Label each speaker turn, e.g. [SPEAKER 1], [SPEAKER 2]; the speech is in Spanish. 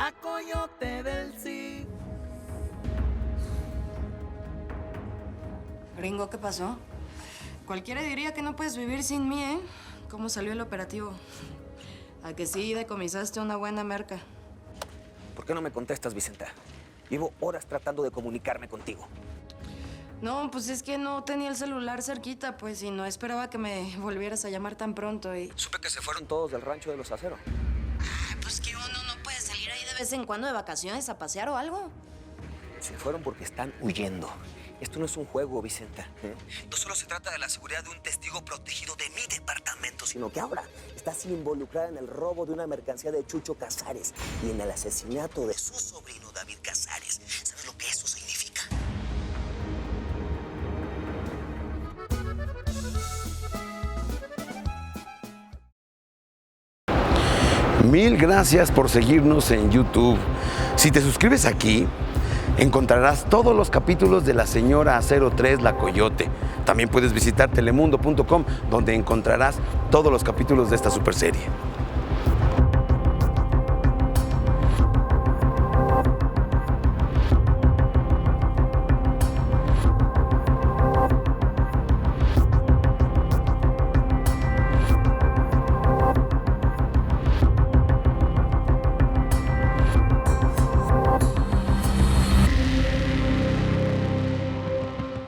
[SPEAKER 1] la coyote del sí.
[SPEAKER 2] Gringo, ¿qué pasó? Cualquiera diría que no puedes vivir sin mí, ¿eh? ¿Cómo salió el operativo? ¿A que sí decomisaste una buena merca?
[SPEAKER 3] ¿Por qué no me contestas, Vicenta? Llevo horas tratando de comunicarme contigo.
[SPEAKER 2] No, pues es que no tenía el celular cerquita, pues, y no esperaba que me volvieras a llamar tan pronto y...
[SPEAKER 3] Supe que se fueron todos del rancho de los Aceros.
[SPEAKER 2] Pues que uno no puede salir ahí de vez en cuando de vacaciones a pasear o algo.
[SPEAKER 3] Se fueron porque están huyendo. Esto no es un juego, Vicenta. No solo se trata de la seguridad de un testigo protegido de mi departamento, sino que ahora estás involucrada en el robo de una mercancía de Chucho Casares y en el asesinato de su sobrino David Casares. ¿Sabes lo que eso significa?
[SPEAKER 4] Mil gracias por seguirnos en YouTube. Si te suscribes aquí, encontrarás todos los capítulos de La Señora 03, La Coyote. También puedes visitar telemundo.com, donde encontrarás todos los capítulos de esta superserie.